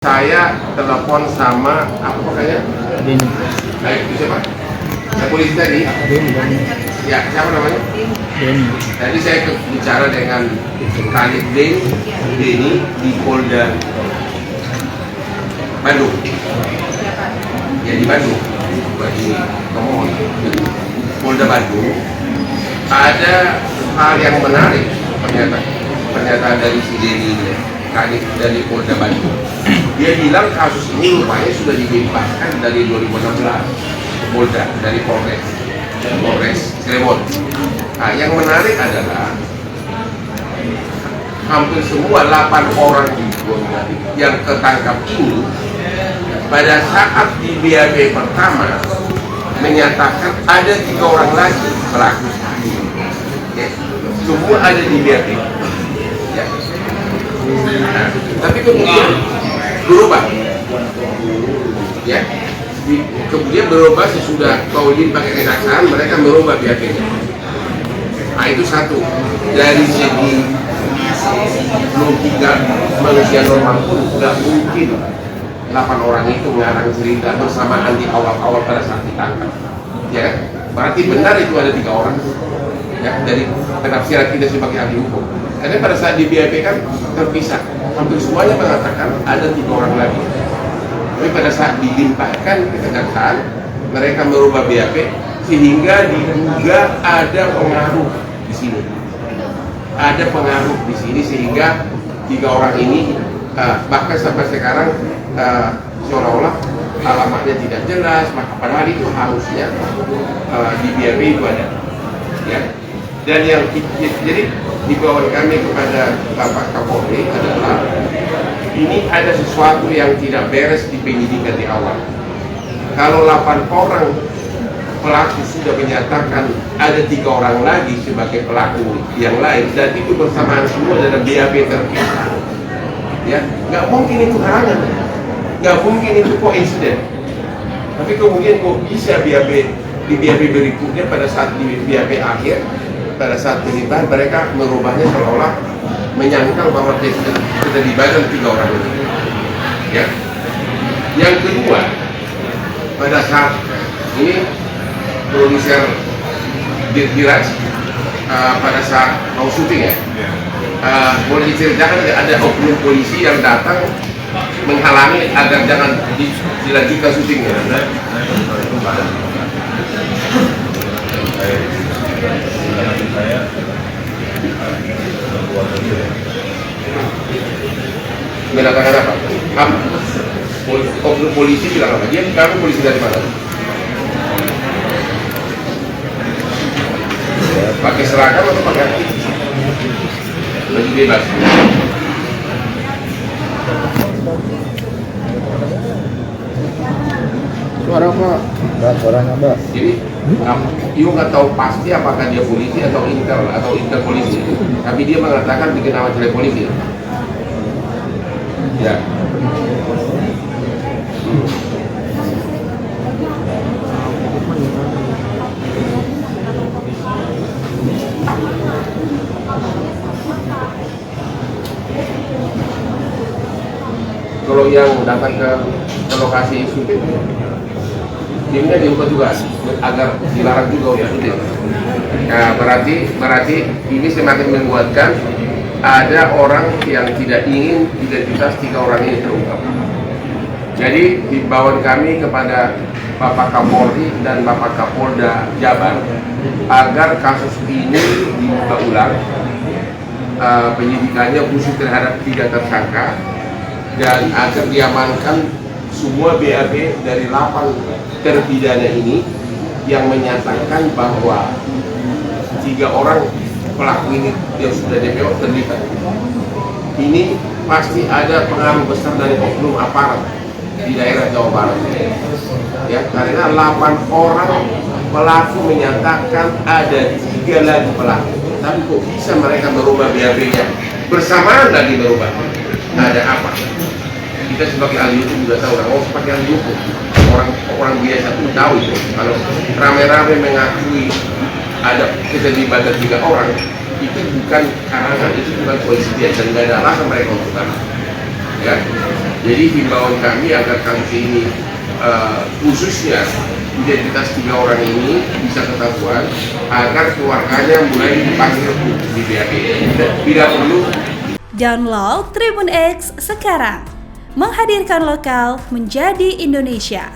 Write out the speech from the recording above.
Saya telepon sama apa pokoknya? Denny. Itu siapa? Polisi tadi? Denny. Ya, siapa namanya? Denny. Tadi saya bicara dengan Kanit Denny di Polda Bandung. Ya di Bandung. Di Tomon. Polda Bandung. Ada hal yang menarik pernyataan dari si Denny Kanit dari Polda Bandung. Dia bilang kasus ini rupanya sudah dilimpahkan dari 2016 Polda, dari Polres Cirebon. Nah, yang menarik adalah hampir semua 8 orang yang ketangkap ini pada saat di BAP pertama menyatakan ada 3 orang lagi pelaku. Ya, semua ada di BAP. Ya. Nah, tapi kemudian berubah, ya. Kemudian berubah sesudah Kaulin pakai kejaksaan, mereka merubah BAP-nya. Nah itu satu. Dari segi logika manusia normal pun nggak mungkin 8 orang itu mengarang cerita bersamaan di awal-awal pada saat ditangkap. Ya, berarti benar itu ada 3 orang. Ya, dari penafsiran kita sebagai ahli hukum. Karena pada saat di BAP kan terpisah, hampir semuanya mengatakan ada 3 orang lagi. Tapi pada saat dilimpahkan ke kejaksaan, mereka merubah BAP sehingga diduga ada pengaruh di sini. Ada pengaruh di sini sehingga 3 orang ini bahkan sampai sekarang seolah-olah alamatnya tidak jelas. Maka padahal itu harusnya di BAP itu ada. Ya. Dan yang jadi dibawa kami kepada Bapak Kapolri adalah ini ada sesuatu yang tidak beres di penyidikan di awal. Kalau 8 orang pelaku sudah menyatakan ada 3 orang lagi sebagai pelaku yang lain dan itu bersamaan semua dalam BAP terpisah, ya nggak mungkin itu halangan, nggak mungkin itu koinsiden. Tapi kemudian kok bisa BAP di BAP berikutnya pada saat di BAP akhir, pada saat penyidikan mereka merubahnya seolah menyangkal bahwa keterlibatan 3 orang ini. Ya. Yang kedua, pada saat ini produser Diraj pada saat mau syuting ya, boleh diceritakan ada oknum polisi yang datang menghalangi agar jangan dilanjutkan syutingnya. Mengatakan apa? Oknum polisi bilang apa? Dia kamu polisi dari mana? Pakai seragam atau pakai baju bebas? Suara apa? Mbak, suaranya Mbak. Jadi, Ibu nggak tahu pasti apakah dia polisi atau intel polisi. Tapi dia mengatakan bikin nama jelek polisi. Ya. Kalau yang datang ke lokasi syuting, timnya diubah juga agar dilarang juga oleh syuting. Nah, berarti ini semakin menguatkan ada orang yang tidak ingin identitas 3 orang ini terungkap. Jadi himbauan kami kepada Bapak Kapolri dan Bapak Kapolda Jabar agar kasus ini dibuka ulang, penyidikannya khusus terhadap 3 tersangka dan agar diamankan semua BAP dari 8 terpidana ini yang menyatakan bahwa 3 orang pelaku ini yang sudah DPO terlibat. Ini pasti ada pengaruh besar dari oknum aparat di daerah Jawa Barat. Ya, karena 8 orang pelaku menyatakan ada 3 lagi pelaku. Tapi kok bisa mereka merubah BAP-nya? Bersamaan lagi merubah. Ada apa? Kita sebagai ahli hukum juga tahu, orang sebagai ahli hukum, orang biasa pun tahu itu. Kalau rame-rame mengakui ada keterlibatan 3 orang, itu bukan karangan, itu bukan koinsiden dan nggak ada alasan mereka untuk karena. Ya. Jadi himbauan kami agar kasus ini khususnya identitas 3 orang ini bisa ketahuan agar keluarganya mulai dipanggil di BAP. Tidak perlu. Download Tribun X sekarang, menghadirkan lokal menjadi Indonesia.